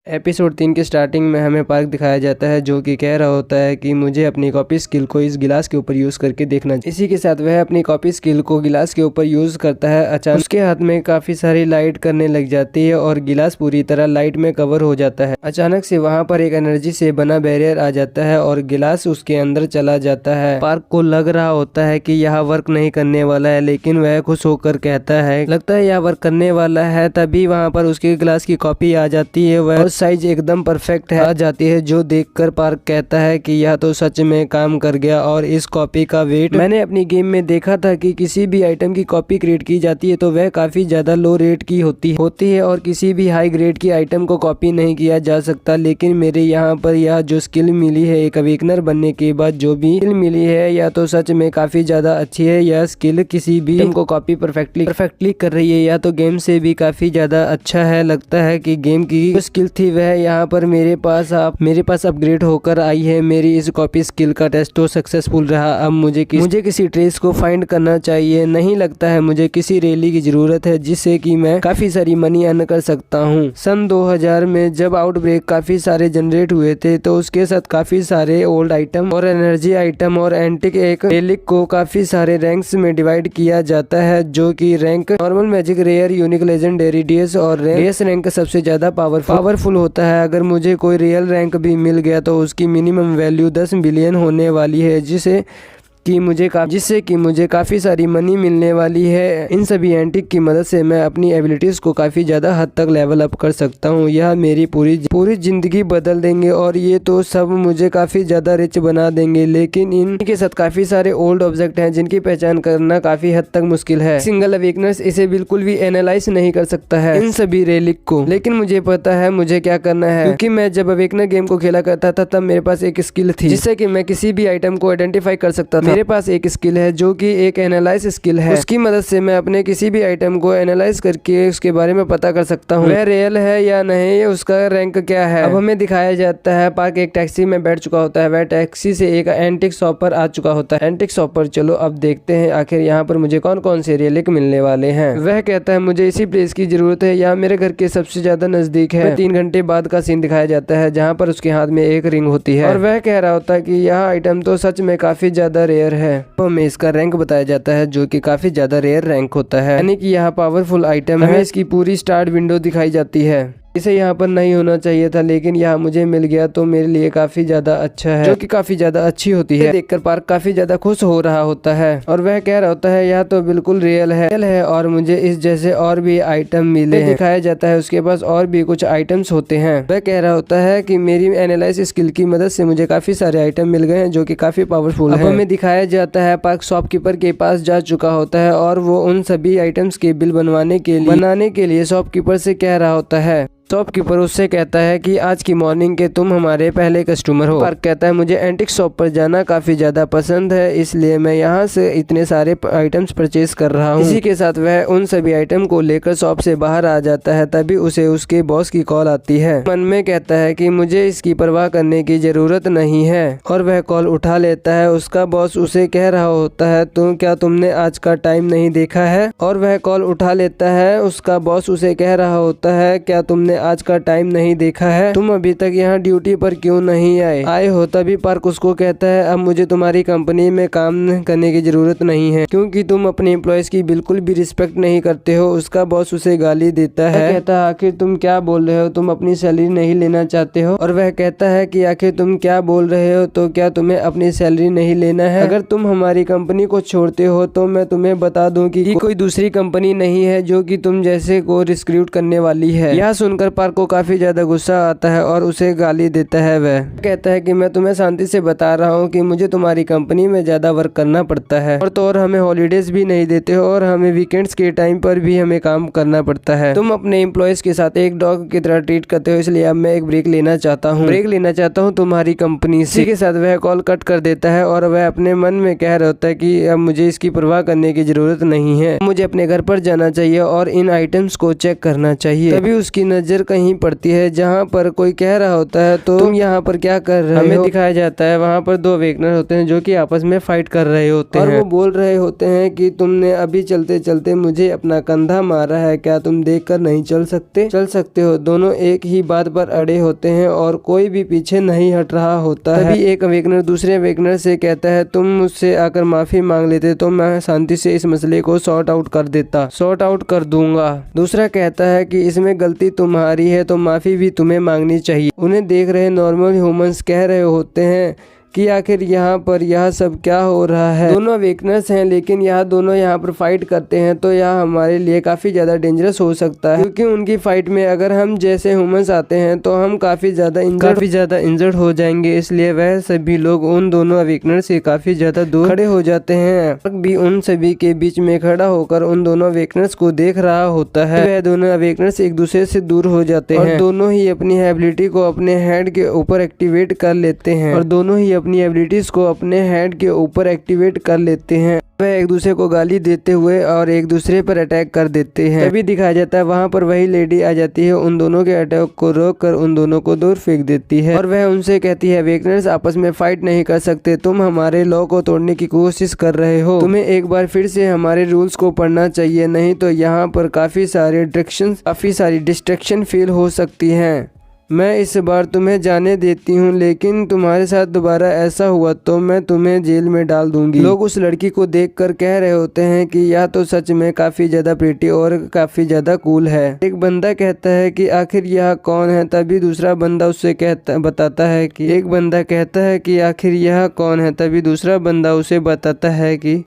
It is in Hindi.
एपिसोड 3 के स्टार्टिंग में हमें पार्क दिखाया जाता है जो कि कह रहा होता है कि मुझे अपनी कॉपी स्किल को इस गिलास के ऊपर यूज करके देखना चाहिए। इसी के साथ वह अपनी कॉपी स्किल को गिलास के ऊपर यूज करता है। अचानक उसके हाथ में काफी सारी लाइट करने लग जाती है और गिलास पूरी तरह लाइट में कवर हो जाता है। अचानक से वहाँ पर एक एनर्जी से बना बैरियर आ जाता है और गिलास उसके अंदर चला जाता है। पार्क को लग रहा होता है कि यह वर्क नहीं करने वाला है, लेकिन वह खुश होकर कहता है लगता है यह वर्क करने वाला है। तभी वहाँ पर उसके गिलास की कॉपी आ जाती है। वह साइज एकदम परफेक्ट है आ जाती है, जो देखकर पार्क कहता है कि यह तो सच में काम कर गया। और इस कॉपी का वेट मैंने अपनी गेम में देखा था कि किसी भी आइटम की कॉपी क्रिएट की जाती है तो वह काफी ज्यादा लो रेट की होती है और किसी भी हाई ग्रेड की आइटम को कॉपी नहीं किया जा सकता। लेकिन मेरे यहाँ पर यह जो स्किल मिली है एक अवेकनर बनने के बाद जो भी स्किल मिली है यह तो सच में काफी ज्यादा अच्छी है। यह स्किल किसी भी आइटम को कॉपी परफेक्टली कर रही है। यह तो गेम से भी काफी ज्यादा अच्छा है। लगता है कि गेम की जो स्किल थी वह यहाँ पर मेरे पास अपग्रेड होकर आई है। मेरी इस कॉपी स्किल का टेस्ट तो सक्सेसफुल रहा। अब मुझे किसी ट्रेस को फाइंड करना चाहिए। नहीं लगता है मुझे किसी रैली की जरूरत है जिससे कि मैं काफी सारी मनी अर्न कर सकता हूँ। सन 2000 में जब आउटब्रेक काफी सारे जनरेट हुए थे तो उसके साथ काफी सारे ओल्ड आइटम और एनर्जी आइटम और एंटिक एक रेलिक को काफी सारे रैंक्स में डिवाइड किया जाता है, जो कि rank normal, magic, rare, unique, legendary, DS और रेस रैंक सबसे ज्यादा पावरफुल होता है। अगर मुझे कोई रियल रैंक भी मिल गया तो उसकी मिनिमम वैल्यू 10 बिलियन होने वाली है, जिससे कि मुझे काफ़ी सारी मनी मिलने वाली है। इन सभी एंटिक की मदद से मैं अपनी एबिलिटीज़ को काफ़ी ज़्यादा हद तक लेवल अप कर सकता हूँ। यह मेरी पूरी ज़िंदगी बदल देंगे और ये तो सब मुझे काफ़ी ज़्यादा रिच बना देंगे। लेकिन इनके साथ काफ़ी सारे ओल्ड ऑब्जेक्ट हैं जिनकी पहचान करना काफ़ी हद तक मुश्किल है। सिंगल अवेकनर्स इसे बिल्कुल भी एनालाइज नहीं कर सकता है इन सभी रेलिक को। लेकिन मुझे पता है मुझे क्या करना है, क्योंकि मैं जब अवेकनर गेम को खेला करता था तब मेरे पास एक स्किल थी जिससे कि मैं किसी भी आइटम को आइडेंटिफाई कर सकता था। मेरे पास एक स्किल है जो कि एक एनालाइज स्किल है। उसकी मदद से मैं अपने किसी भी आइटम को एनालाइज करके उसके बारे में पता कर सकता हूँ वह रियल है या नहीं, उसका रैंक क्या है। अब हमें दिखाया जाता है पार्क एक टैक्सी में बैठ चुका होता है। वह टैक्सी से एक एंटिक शॉप पर आ चुका होता है। एंटिक शॉप पर चलो अब देखते हैं आखिर यहाँ पर मुझे कौन कौन से रेलिक मिलने वाले हैं। वह कहता है मुझे इसी प्लेस की जरूरत है, यहाँ मेरे घर के सबसे ज्यादा नजदीक है। 3 घंटे बाद का सीन दिखाया जाता है जहाँ पर उसके हाथ में एक रिंग होती है और वह कह रहा होता है कि यह आइटम तो सच में काफी ज्यादा रेयर है। हमें इसका रैंक बताया जाता है जो कि काफी ज्यादा रेयर रैंक होता है, यानी कि यह पावरफुल आइटम है। इसकी पूरी स्टार्ट विंडो दिखाई जाती है। इसे यहाँ पर नहीं होना चाहिए था लेकिन यहाँ मुझे मिल गया तो मेरे लिए काफी ज्यादा अच्छा है, जो कि काफी ज्यादा अच्छी होती है। देखकर पार्क काफी ज्यादा खुश हो रहा होता है और वह कह रहा होता है यह तो बिल्कुल रियल है और मुझे इस जैसे और भी आइटम मिले हैं। दिखाया जाता है उसके पास और भी कुछ आइटम्स होते हैं। वह कह रहा होता है कि मेरी एनालाइज स्किल की मदद से मुझे काफी सारे आइटम मिल गए हैं जो कि काफी पावरफुल है। हमें दिखाया जाता है पार्क शॉपकीपर के पास जा चुका होता है और वो उन सभी आइटम्स के बिल बनाने के लिए शॉपकीपर से कह रहा होता है। शॉपकीपर उससे कहता है कि आज की मॉर्निंग के तुम हमारे पहले कस्टमर हो। पार्क कहता है मुझे एंटिक शॉप पर जाना काफी ज्यादा पसंद है, इसलिए मैं यहाँ से इतने सारे आइटम्स परचेज कर रहा हूँ। इसी के साथ वह उन सभी आइटम को लेकर शॉप से बाहर आ जाता है। तभी उसे उसके बॉस की कॉल आती है। मन में कहता है कि मुझे इसकी परवाह करने की जरूरत नहीं है और वह कॉल उठा लेता है। उसका बॉस उसे कह रहा होता है क्या तुमने आज का टाइम नहीं देखा है, और वह कॉल उठा लेता है। उसका बॉस उसे कह रहा होता है क्या तुमने आज का टाइम नहीं देखा है, तुम अभी तक यहाँ ड्यूटी पर क्यों नहीं आए हो। तभी पार्क उसको कहता है अब मुझे तुम्हारी कंपनी में काम करने की जरूरत नहीं है क्योंकि तुम अपने एम्प्लॉयज की बिल्कुल भी रिस्पेक्ट नहीं करते हो। उसका बॉस उसे गाली देता है, कहता है आखिर तुम क्या बोल रहे हो, तुम अपनी सैलरी नहीं लेना चाहते हो। और वह कहता है कि आखिर तुम क्या बोल रहे हो, तो क्या तुम्हें अपनी सैलरी नहीं लेना है। अगर तुम हमारी कंपनी को छोड़ते हो तो मैं तुम्हें बता दूं कि कोई दूसरी कंपनी नहीं है जो कि तुम जैसे को रिक्रूट करने वाली है। यह सुनकर पार्क को काफी ज्यादा गुस्सा आता है और उसे गाली देता है। वह कहता है कि मैं तुम्हें शांति से बता रहा हूँ कि मुझे तुम्हारी कंपनी में ज्यादा वर्क करना पड़ता है और हमें हॉलीडेज भी नहीं देते हो और हमें वीकेंड्स के टाइम पर भी हमें काम करना पड़ता है। तुम अपने एम्प्लॉयज के साथ एक डॉग की तरह ट्रीट करते हो, इसलिए अब मैं एक ब्रेक लेना चाहता हूँ तुम्हारी कंपनी से। इसी के साथ वह कॉल कट कर देता है और वह अपने मन में कह रहा होता है कि अब मुझे इसकी परवाह करने की जरूरत नहीं है, मुझे अपने घर पर जाना चाहिए और इन आइटम्स को चेक करना चाहिए। तभी उसकी नजर नजर कहीं पड़ती है जहाँ पर कोई कह रहा होता है तो तुम यहाँ पर क्या कर रहे हो। हमें दिखाया जाता है वहाँ पर 2 अवेकनर होते हैं जो कि आपस में फाइट कर रहे होते हैं और वो बोल रहे होते हैं कि तुमने अभी चलते चलते मुझे अपना कंधा मारा है, क्या तुम देखकर नहीं चल सकते हो। दोनों एक ही बात पर अड़े होते हैं और कोई भी पीछे नहीं हट रहा होता है। तभी एक अवेकनर दूसरे अवेकनर से कहता है तुम मुझसे आकर माफी मांग लेते तो मैं शांति से इस मसले को सॉर्ट आउट कर दूंगा। दूसरा कहता है कि इसमें गलती तुम्हारी है तो माफी भी तुम्हें मांगनी चाहिए। उन्हें देख रहे नॉर्मल ह्यूमंस कह रहे होते हैं कि आखिर यहाँ पर यह सब क्या हो रहा है। दोनों अवेकनर्स हैं लेकिन यह दोनों यहाँ पर फाइट करते हैं तो यह हमारे लिए काफी ज्यादा डेंजरस हो सकता है, क्योंकि उनकी फाइट में अगर हम जैसे ह्यूमंस आते हैं तो हम काफी ज्यादा इंजर्ड हो जाएंगे। इसलिए वह सभी लोग उन दोनों अवेकनर से काफी ज्यादा दूर खड़े हो जाते हैं। भी उन सभी के बीच में खड़ा होकर उन दोनों अवेकनर्स को देख रहा होता है। वह दोनों अवेकनर्स एक दूसरे से दूर हो जाते हैं और दोनों ही अपनी एबिलिटी को अपने हेड के ऊपर एक्टिवेट कर लेते हैं अपनी एबिलिटीज को अपने हेड के ऊपर एक्टिवेट कर लेते हैं। वह एक दूसरे को गाली देते हुए और एक दूसरे पर अटैक कर देते हैं। तभी दिखाया जाता है वहाँ पर वही लेडी आ जाती है, उन दोनों के अटैक को रोक कर उन दोनों को दूर फेंक देती है और वह उनसे कहती है अवेकनर्स आपस में फाइट नहीं कर सकते, तुम हमारे लॉ को तोड़ने की कोशिश कर रहे हो, तुम्हें एक बार फिर से हमारे रूल्स को पढ़ना चाहिए, नहीं तो यहाँ पर काफी सारी डिस्ट्रैक्शन फील हो सकती है। मैं इस बार तुम्हें जाने देती हूँ लेकिन तुम्हारे साथ दोबारा ऐसा हुआ तो मैं तुम्हें जेल में डाल दूंगी। लोग उस लड़की को देखकर कह रहे होते हैं कि यह तो सच में काफी ज्यादा प्रीटी और काफी ज्यादा कूल है। एक बंदा कहता है कि आखिर यह कौन है, तभी दूसरा बंदा उससे बताता है कि आखिर यह कौन है, तभी दूसरा बंदा उसे बताता है कि